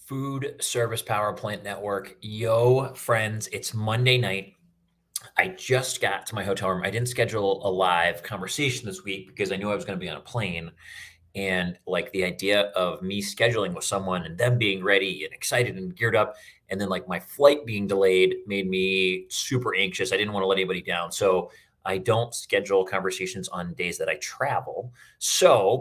Food Service Power Plant Network. Yo, friends, it's Monday night. I just got to my hotel room. I didn't schedule a live conversation this week because I knew I was going to be on a plane. And like the idea of me scheduling with someone and them being ready and excited and geared up, and then like my flight being delayed made me super anxious. I didn't want to let anybody down. So I don't schedule conversations on days that I travel.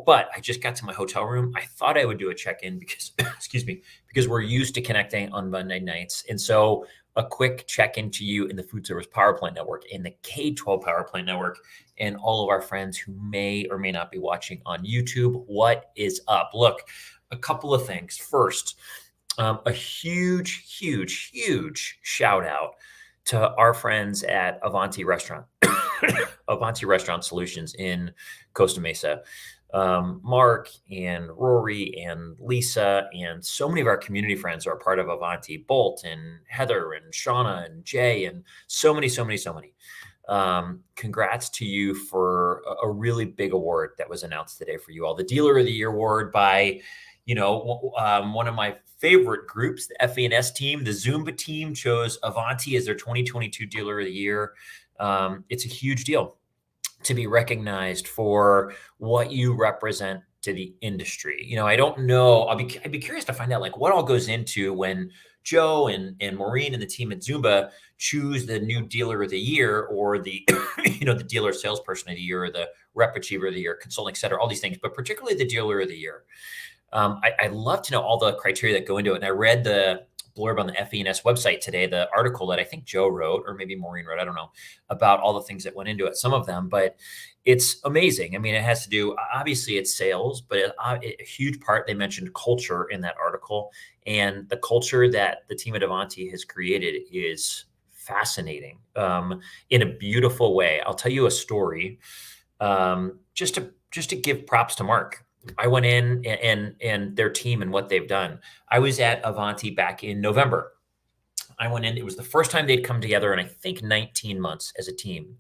But I just got to my hotel room. I thought I would do a check in because, excuse me, because we're used to connecting on Monday nights. And so a quick check in to you in the Food Service Power Plant Network, in the K-12 Power Plant Network, and all of our friends who may or may not be watching on YouTube. What is up? Look, a couple of things. First, a huge shout out to our friends at Avanti Restaurant, Avanti Restaurant Solutions in Costa Mesa. Mark and Rory and Lisa and so many of our community friends are a part of Avanti. Bolt and Heather and Shauna and Jay and so many. Congrats to you for a really big award that was announced today for you all. The Dealer of the Year award by, one of my favorite groups, the FENS team, the Zumba team chose Avanti as their 2022 Dealer of the Year. It's a huge deal to be recognized for what you represent to the industry. I don't know. I'd be curious to find out like what all goes into when Joe and Maureen and the team at Zumba choose the new Dealer of the Year, or the the Dealer Salesperson of the Year, or the Rep Achiever of the Year, Consulting, et cetera, all these things, but particularly the Dealer of the Year. I'd love to know all the criteria that go into it. And I read the blurb on the FENS website today, the article that I think Joe wrote, or maybe Maureen wrote, I don't know, about all the things that went into it, some of them, but it's amazing. I mean, it has to do, obviously it's sales, but a huge part, they mentioned culture in that article, and the culture that the team at Avanti has created is fascinating, in a beautiful way. I'll tell you a story, just to give props to Mark. I went in and their team and what they've done. I was at Avanti back in November. I went in. It was the first time they'd come together in, I think, 19 months as a team.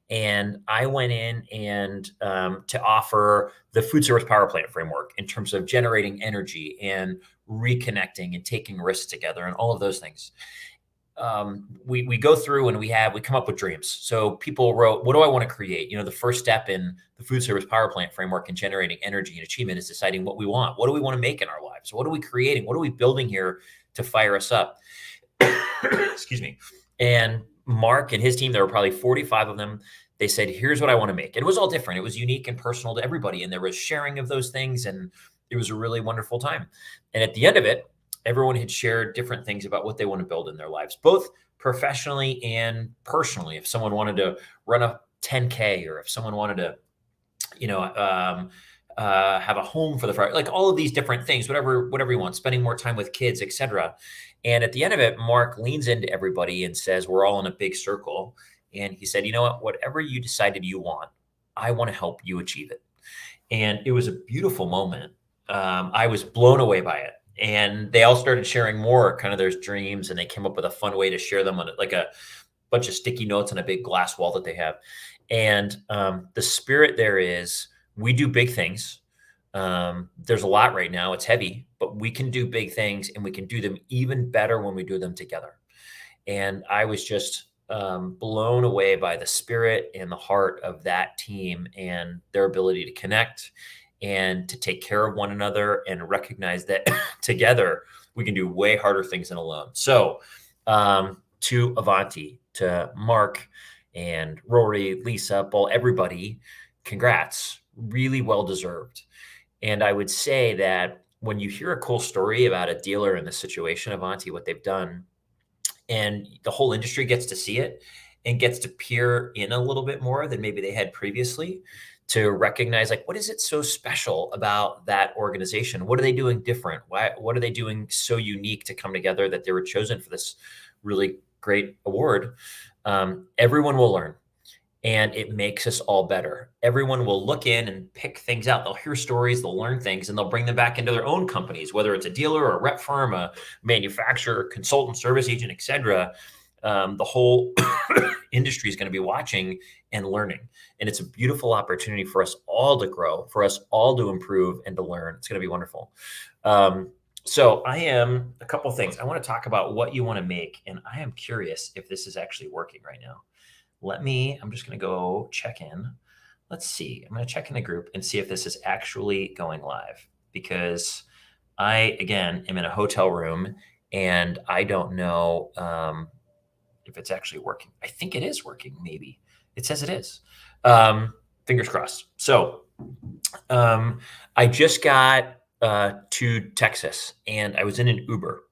And I went in and to offer the food service power plant framework in terms of generating energy and reconnecting and taking risks together and all of those things. We go through and we come up with dreams. So people wrote, what do I want to create? The first step in the food service power plant framework and generating energy and achievement is deciding what we want. What do we want to make in our lives? What are we creating? What are we building here to fire us up? Excuse me. And Mark and his team, there were probably 45 of them. They said, here's what I want to make. And it was all different. It was unique and personal to everybody. And there was sharing of those things. And it was a really wonderful time. And at the end of it, everyone had shared different things about what they want to build in their lives, both professionally and personally. If someone wanted to run a 10K, or if someone wanted to, have a home for the Friday, like all of these different things, whatever you want, spending more time with kids, etc. And at the end of it, Mark leans into everybody and says, we're all in a big circle. And he said, you know what, whatever you decided you want, I want to help you achieve it. And it was a beautiful moment. I was blown away by it. And they all started sharing more kind of their dreams, and they came up with a fun way to share them on like a bunch of sticky notes on a big glass wall that they have. And the spirit there is, we do big things. There's a lot right now. It's heavy, but we can do big things, and we can do them even better when we do them together. And I was just blown away by the spirit and the heart of that team and their ability to connect and to take care of one another and recognize that together we can do way harder things than alone. So to Avanti, to Mark and Rory, Lisa, Paul, everybody, congrats. Really well deserved. And I would say that when you hear a cool story about a dealer in the situation, Avanti, what they've done, and the whole industry gets to see it and gets to peer in a little bit more than maybe they had previously, to recognize, like, what is it so special about that organization? What are they doing different? What are they doing so unique to come together that they were chosen for this really great award? Everyone will learn, and it makes us all better. Everyone will look in and pick things out. They'll hear stories, they'll learn things, and they'll bring them back into their own companies, whether it's a dealer or a rep firm, a manufacturer, consultant, service agent, et cetera. The whole industry is going to be watching and learning. And it's a beautiful opportunity for us all to grow, for us all to improve and to learn. It's going to be wonderful. So I am a couple things. I want to talk about what you want to make, and I am curious if this is actually working right now. I'm just going to go check in. Let's see. I'm going to check in the group and see if this is actually going live because I, again, am in a hotel room and I don't know if it's actually working. I think it is working, maybe. It says it is. Fingers crossed. So I just got to Texas and I was in an Uber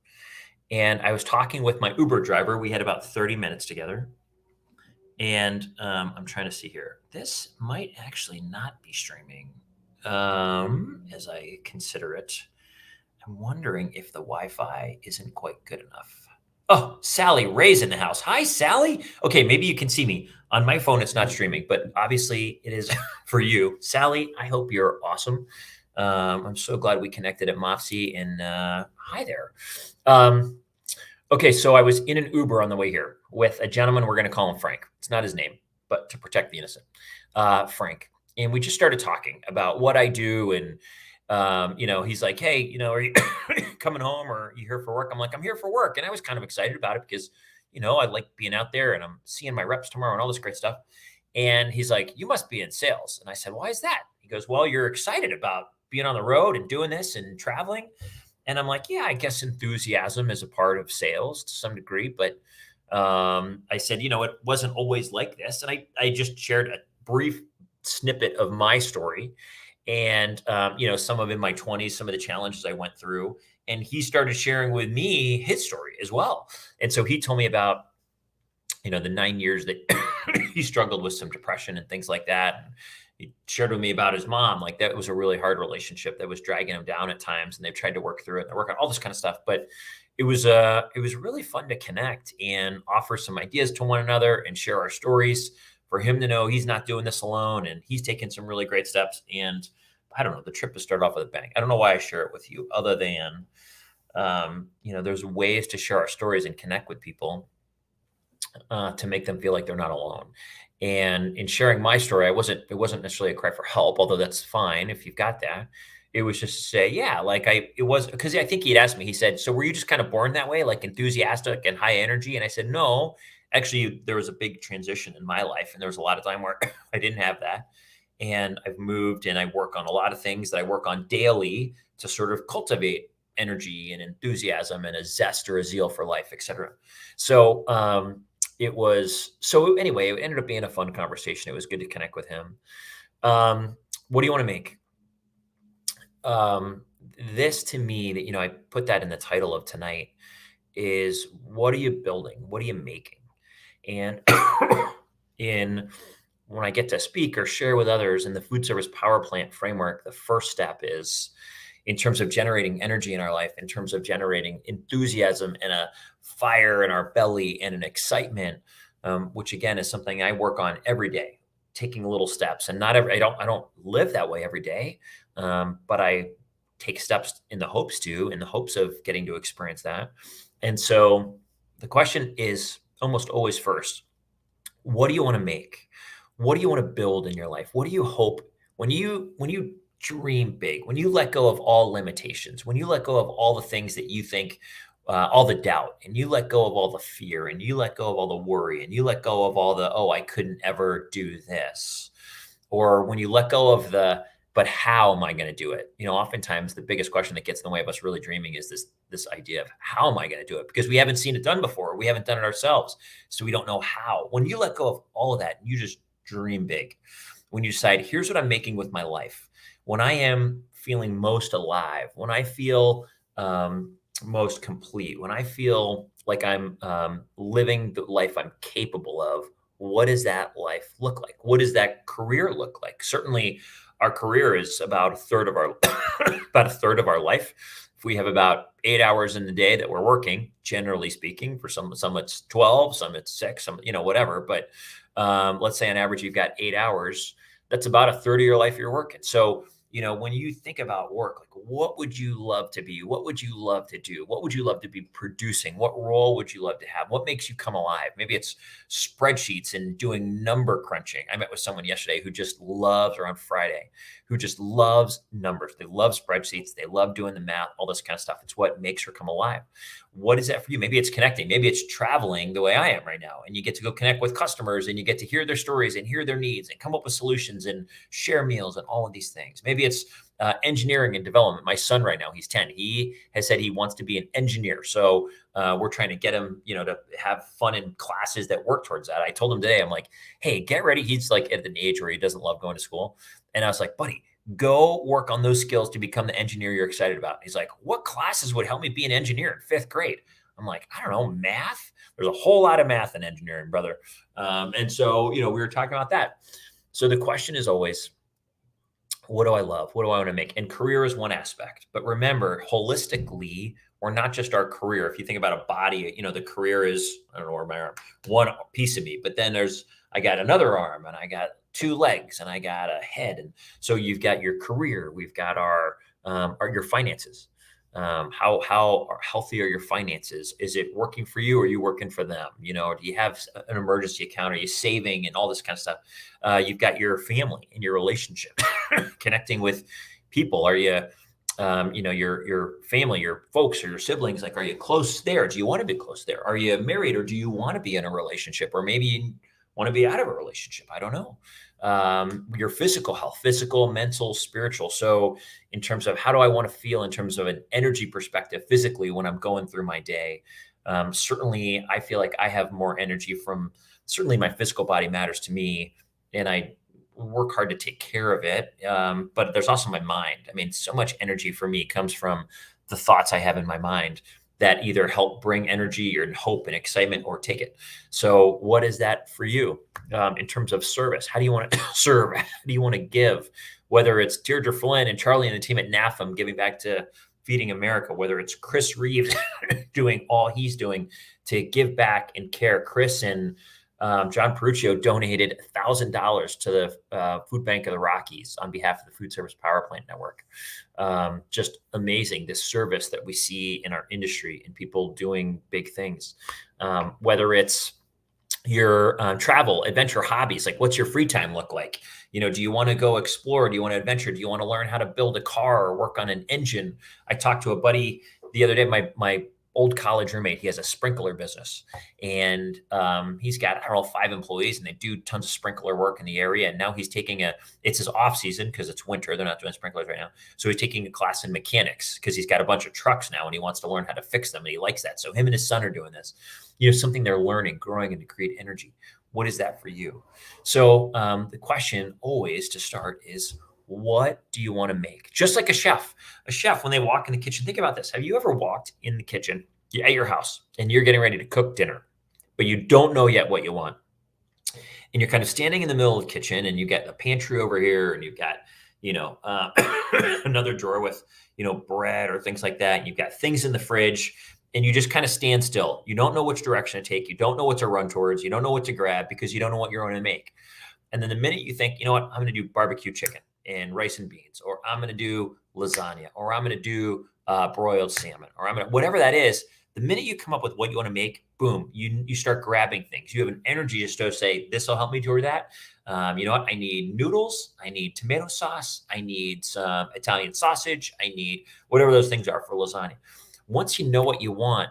and I was talking with my Uber driver. We had about 30 minutes together. And I'm trying to see here. This might actually not be streaming as I consider it. I'm wondering if the Wi-Fi isn't quite good enough. Oh, Sally Ray's in the house. Hi, Sally. Okay, maybe you can see me. On my phone, it's not streaming, but obviously it is for you. Sally, I hope you're awesome. I'm so glad we connected at MOFSI, and hi there. Okay, so I was in an Uber on the way here with a gentleman. We're going to call him Frank. It's not his name, but to protect the innocent, Frank. And we just started talking about what I do. And, he's like, hey, are you coming home or are you here for work? I'm like, I'm here for work. And I was kind of excited about it because, I like being out there and I'm seeing my reps tomorrow and all this great stuff. And he's like, you must be in sales. And I said, why is that? He goes, well, you're excited about being on the road and doing this and traveling. And I'm like, yeah, I guess enthusiasm is a part of sales to some degree. But I said, it wasn't always like this. And I just shared a brief snippet of my story and, some of in my 20s, some of the challenges I went through. And he started sharing with me his story as well. And so he told me about, the 9 years that he struggled with some depression and things like that. He shared with me about his mom. Like that was a really hard relationship that was dragging him down at times, and they've tried to work through it and work on all this kind of stuff. But it was really fun to connect and offer some ideas to one another and share our stories for him to know he's not doing this alone and he's taking some really great steps. And I don't know, the trip has started off with a bang. I don't know why I share it with you other than, there's ways to share our stories and connect with people to make them feel like they're not alone. And in sharing my story, it wasn't necessarily a cry for help, although that's fine if you've got that. It was just to say, yeah, like it was because I think he'd asked me, he said, so were you just kind of born that way, like enthusiastic and high energy? And I said, no, actually, there was a big transition in my life. And there was a lot of time where I didn't have that. And I've moved and I work on a lot of things that I work on daily to sort of cultivate energy and enthusiasm and a zest or a zeal for life, et cetera. So, anyway, it ended up being a fun conversation. It was good to connect with him. What do you want to make? This to me that, I put that in the title of tonight is what are you building? What are you making? And when I get to speak or share with others in the food service power plant framework, the first step is in terms of generating energy in our life, in terms of generating enthusiasm and a fire in our belly and an excitement, which again is something I work on every day, taking little steps. And I don't live that way every day, but I take steps in the hopes of getting to experience that. And so the question is almost always first, what do you want to make? What do you want to build in your life? What do you hope when you dream big, when you let go of all limitations, when you let go of all the things that you think, all the doubt, and you let go of all the fear, and you let go of all the worry, and you let go of all the, oh, I couldn't ever do this. Or when you let go of but how am I going to do it? Oftentimes the biggest question that gets in the way of us really dreaming is this idea of how am I going to do it? Because we haven't seen it done before. We haven't done it ourselves. So we don't know how. When you let go of all of that, you just dream big. When you decide, here's what I'm making with my life. When I am feeling most alive, when I feel most complete, when I feel like I'm living the life I'm capable of, what does that life look like? What does that career look like? Certainly, our career is about a third of our life. If we have about 8 hours in the day that we're working, generally speaking, for some it's 12, some it's 6, some whatever. But let's say on average you've got 8 hours. That's about a third of your life you're working. So when you think about work, like what would you love to be? What would you love to do? What would you love to be producing? What role would you love to have? What makes you come alive? Maybe it's spreadsheets and doing number crunching. I met with someone yesterday who just loves, or on Friday, who just loves numbers. They love spreadsheets. They love doing the math, all this kind of stuff. It's what makes her come alive. What is that for you? Maybe it's connecting. Maybe it's traveling the way I am right now. And you get to go connect with customers and you get to hear their stories and hear their needs and come up with solutions and share meals and all of these things. Maybe it's engineering and development. My son right now, he's 10. He has said he wants to be an engineer. So we're trying to get him, to have fun in classes that work towards that. I told him today, I'm like, hey, get ready. He's like at an age where he doesn't love going to school. And I was like, buddy, go work on those skills to become the engineer you're excited about. He's like, what classes would help me be an engineer in fifth grade? I'm like, I don't know, math. There's a whole lot of math in engineering, brother. And so, we were talking about that. So the question is always, what do I love? What do I want to make? And career is one aspect. But remember, holistically, or not just our career. If you think about a body, the career is, I don't know where my arm, one piece of me, but then I got another arm and I got two legs and I got a head. And so you've got your career, we've got your finances. How healthy are your finances? Is it working for you or are you working for them? Do you have an emergency account? Are you saving and all this kind of stuff? You've got your family and your relationship, connecting with people. Are you, your family, your folks or your siblings, like, are you close there? Do you want to be close there? Are you married or do you want to be in a relationship, or maybe you want to be out of a relationship? I don't know. Your physical health, physical, mental, spiritual. So in terms of how do I want to feel in terms of an energy perspective, physically, when I'm going through my day, certainly I feel like I have more energy from, certainly my physical body matters to me and I work hard to take care of it. But there's also my mind. I mean, so much energy for me comes from the thoughts I have in my mind that either help bring energy or hope and excitement or take it. So what is that for you in terms of service? How do you want to serve? How do you want to give? Whether it's Deirdre Flynn and Charlie and the team at NAFM giving back to Feeding America, whether it's Chris Reeves doing all he's doing to give back and care. Chris and John Peruccio donated $1,000 to the Food Bank of the Rockies on behalf of the Food Service Power Plant Network. Just amazing, this service that we see in our industry and people doing big things. Whether it's your travel, adventure, hobbies, like what's your free time look like? Do you want to go explore? Do you want to adventure? Do you want to learn how to build a car or work on an engine? I talked to a buddy the other day, my old college roommate. He has a sprinkler business and he's got, I don't know, 5 employees and they do tons of sprinkler work in the area. And now he's taking it's his off season because it's winter. They're not doing sprinklers right now. So he's taking a class in mechanics because he's got a bunch of trucks now and he wants to learn how to fix them. And he likes that. So him and his son are doing this, something they're learning, growing, and to create energy. What is that for you? So the question always to start is, what do you want to make? Just like a chef, when they walk in the kitchen, think about this. Have you ever walked in the kitchen at your house and you're getting ready to cook dinner, but you don't know yet what you want? And you're kind of standing in the middle of the kitchen and you got a pantry over here and you've got, another drawer with, bread or things like that. And you've got things in the fridge and you just kind of stand still. You don't know which direction to take. You don't know what to run towards. You don't know what to grab because you don't know what you're going to make. And then the minute you think, you know what, I'm going to do barbecue chicken and rice and beans, or I'm going to do lasagna, or I'm going to do broiled salmon, or whatever that is. The minute you come up with what you want to make, boom, you start grabbing things. You have an energy just to say, this will help me toward that. You know what? I need noodles. I need tomato sauce. I need some Italian sausage. I need whatever those things are for lasagna. Once you know what you want,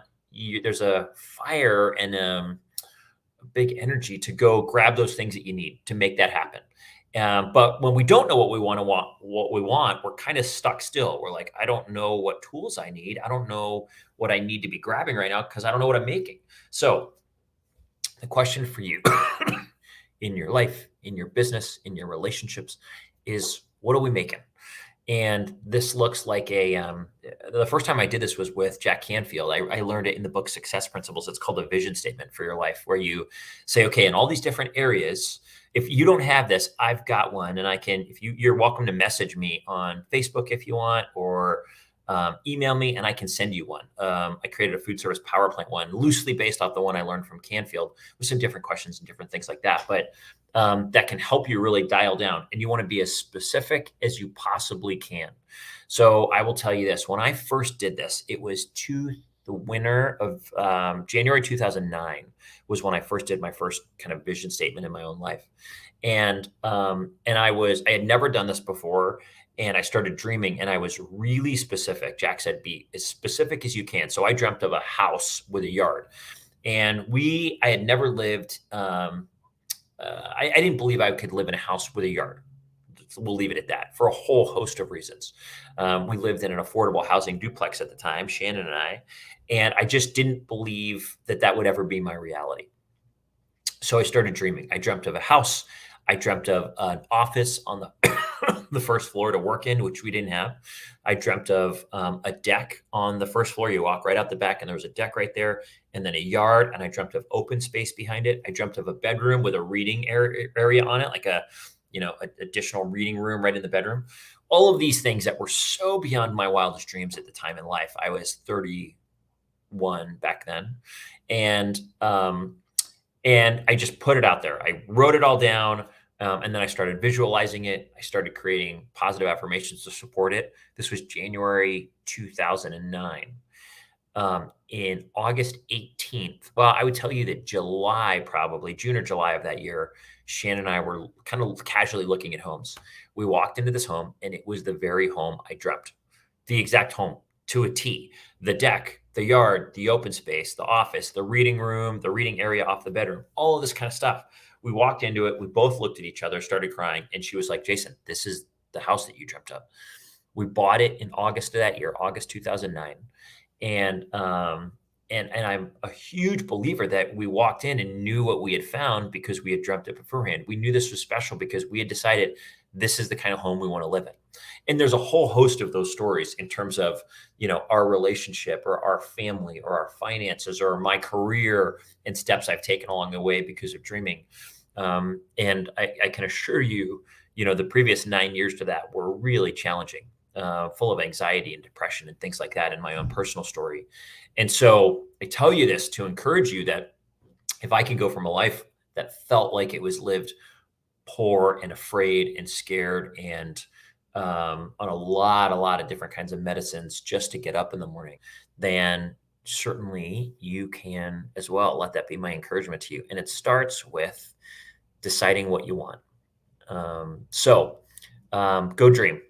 there's a fire and a big energy to go grab those things that you need to make that happen. But when we don't know what we want, we're kind of stuck still. We're like, I don't know what tools I need. I don't know what I need to be grabbing right now because I don't know what I'm making. So the question for you in your life, in your business, in your relationships is, what are we making? And this looks like the first time I did this was with Jack Canfield. I learned it in the book Success Principles. It's called a vision statement for your life, where you say, okay, in all these different areas, if you don't have this, I've got one. And you're welcome to message me on Facebook if you want, or email me and I can send you one. I created a food service power plant one, loosely based off the one I learned from Canfield, with some different questions and different things like that. But that can help you really dial down. And you want to be as specific as you possibly can. So I will tell you this: when I first did this, it was the winter of January 2009 was when I first did my first kind of vision statement in my own life. And I had never done this before, and I started dreaming, and I was really specific. Jack said, be as specific as you can. So I dreamt of a house with a yard, and I had never lived. I didn't believe I could live in a house with a yard. We'll leave it at that, for a whole host of reasons. We lived in an affordable housing duplex at the time, Shannon and I just didn't believe that that would ever be my reality. So I started dreaming. I dreamt of a house. I dreamt of an office on the the first floor to work in, which we didn't have. I dreamt of a deck on the first floor. You walk right out the back, and there was a deck right there, and then a yard. And I dreamt of open space behind it. I dreamt of a bedroom with a reading area on it, like an additional reading room right in the bedroom. All of these things that were so beyond my wildest dreams at the time in life. I was 31 back then, and I just put it out there. I wrote it all down. And then I started visualizing it. I started creating positive affirmations to support it. This was January 2009. In August 18th, well, I would tell you that probably June or July of that year, Shannon and I were kind of casually looking at homes. We walked into this home, and it was the very home I dreamt. The exact home to a T. The deck, the yard, the open space, the office, the reading room, the reading area off the bedroom, all of this kind of stuff. We walked into it. We both looked at each other, started crying. And she was like, Jason, this is the house that you dreamt of. We bought it in August of that year, August 2009. And I'm a huge believer that we walked in and knew what we had found because we had dreamt it beforehand. We knew this was special because we had decided this is the kind of home we want to live in. And there's a whole host of those stories in terms of, our relationship or our family or our finances or my career and steps I've taken along the way because of dreaming. And I can assure you, the previous 9 years to that were really challenging, full of anxiety and depression and things like that in my own personal story. And so I tell you this to encourage you that if I can go from a life that felt like it was lived poor and afraid and scared and on a lot of different kinds of medicines just to get up in the morning, then certainly you can as well. Let that be my encouragement to you. And it starts with deciding what you want. Go dream.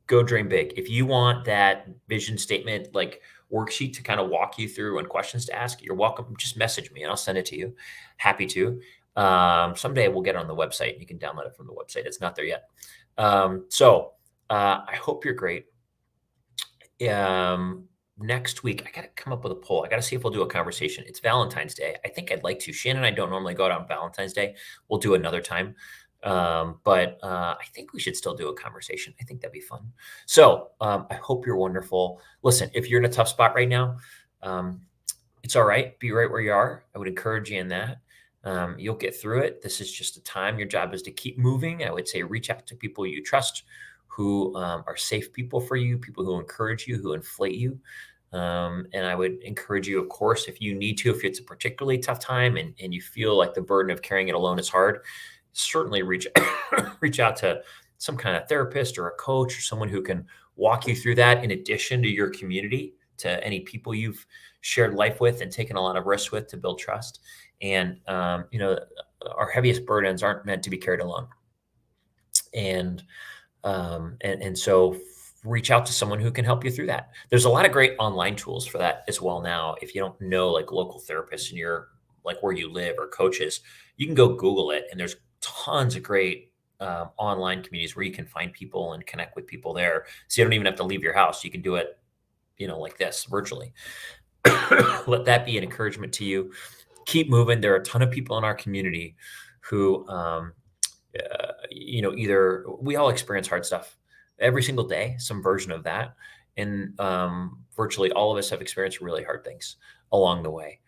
Go dream big. If you want that vision statement, like worksheet to kind of walk you through and questions to ask, you're welcome. Just message me and I'll send it to you. Happy to. Someday we'll get it on the website. You can download it from the website. It's not there yet. I hope you're great. Next week, I got to come up with a poll. I got to see if we'll do a conversation. It's Valentine's Day. I think I'd like to. Shannon and I don't normally go out on Valentine's Day. We'll do another time. But I think we should still do a conversation. I think that'd be fun. So I hope you're wonderful. Listen, if you're in a tough spot right now, it's all right. Be right where you are. I would encourage you in that. You'll get through it. This is just a time. Your job is to keep moving. I would say reach out to people you trust, who are safe people for you, people who encourage you, who inflate you. And I would encourage you, of course, if you need to, if it's a particularly tough time and you feel like the burden of carrying it alone is hard, certainly reach out to some kind of therapist or a coach or someone who can walk you through that, in addition to your community, to any people you've shared life with and taken a lot of risks with to build trust. And, our heaviest burdens aren't meant to be carried alone. And so reach out to someone who can help you through that. There's a lot of great online tools for that as well now. If you don't know, like, local therapists in your, like, where you live, or coaches, you can go Google it. And there's tons of great online communities where you can find people and connect with people there. So you don't even have to leave your house. You can do it, like this, virtually. Let that be an encouragement to you. Keep moving. There are a ton of people in our community who, either we all experience hard stuff every single day, some version of that. And virtually all of us have experienced really hard things along the way.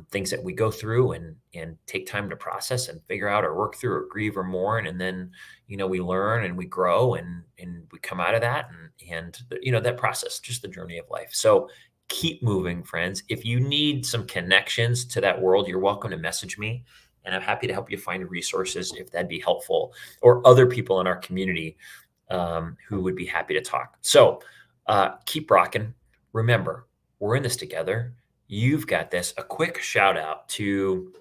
things that we go through and take time to process and figure out or work through or grieve or mourn. And then, we learn and we grow and we come out of that and that process, just the journey of life. So keep moving, friends. If you need some connections to that world, you're welcome to message me. And I'm happy to help you find resources if that'd be helpful, or other people in our community who would be happy to talk. So keep rocking. Remember, we're in this together. You've got this. A quick shout out to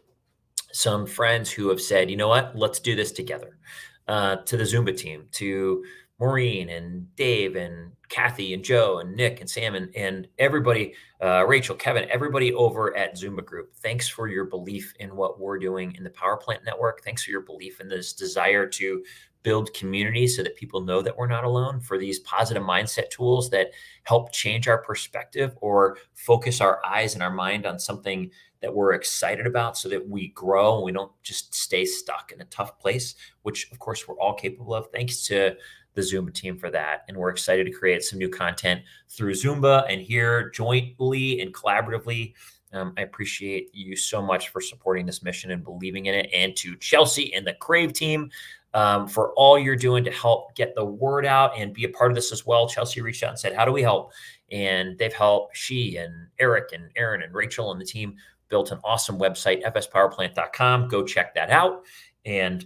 some friends who have said, you know what, let's do this together. To the Zumba team, to Maureen and Dave and Kathy and Joe and Nick and Sam and everybody, Rachel, Kevin, everybody over at Zumba Group. Thanks for your belief in what we're doing in the Power Plant Network. Thanks for your belief in this desire to build community so that people know that we're not alone, for these positive mindset tools that help change our perspective or focus our eyes and our mind on something that we're excited about so that we grow and we don't just stay stuck in a tough place, which of course we're all capable of. Thanks to the Zumba team for that. And we're excited to create some new content through Zumba and here jointly and collaboratively. I appreciate you so much for supporting this mission and believing in it. And to Chelsea and the Crave team, for all you're doing to help get the word out and be a part of this as well. Chelsea reached out and said, how do we help? And they've helped. She and Eric and Aaron and Rachel and the team built an awesome website, fspowerplant.com. Go check that out. And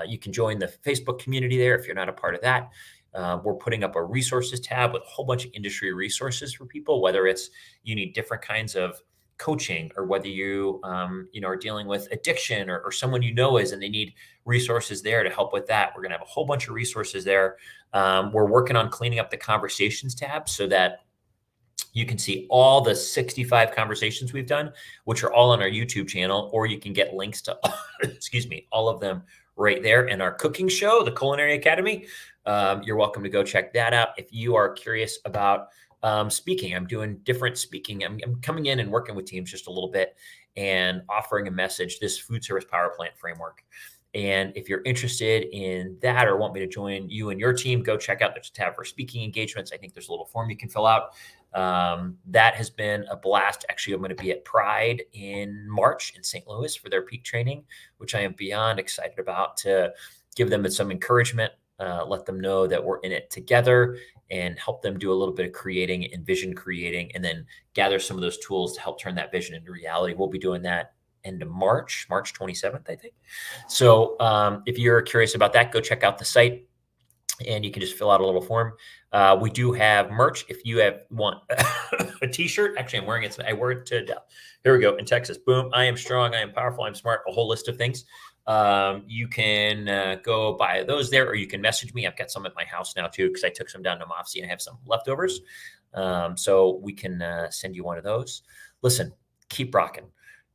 you can join the Facebook community there if you're not a part of that. We're putting up a resources tab with a whole bunch of industry resources for people, whether it's you need different kinds of coaching, or whether you are dealing with addiction, or someone is and they need resources there to help with that. We're going to have a whole bunch of resources there. We're working on cleaning up the conversations tab so that you can see all the 65 conversations we've done, which are all on our YouTube channel, or you can get links to, all of them right there. And our cooking show, the Culinary Academy, you're welcome to go check that out. If you are curious about speaking, I'm doing different speaking. I'm coming in and working with teams just a little bit and offering a message, this food service power plant framework. And if you're interested in that or want me to join you and your team, go check out the tab for speaking engagements. I think there's a little form you can fill out. That has been a blast. Actually, I'm going to be at Pride in March in St. Louis for their peak training, which I am beyond excited about, to give them some encouragement, let them know that we're in it together, and help them do a little bit of creating and vision creating, and then gather some of those tools to help turn that vision into reality. We'll be doing that end of March 27th, I think. So if you're curious about that, go check out the site and you can just fill out a little form. We do have merch. If you want a t-shirt, actually I'm wearing it. I wear it to, here we go, in Texas. Boom. I am strong. I am powerful. I'm smart. A whole list of things. You can go buy those there, or you can message me. I've got some at my house now too, because I took some down to Mofsy and I have some leftovers. So we can send you one of those. Listen, keep rocking.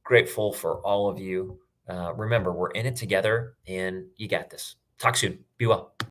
Grateful for all of you. Remember, we're in it together and you got this. Talk soon. Be well.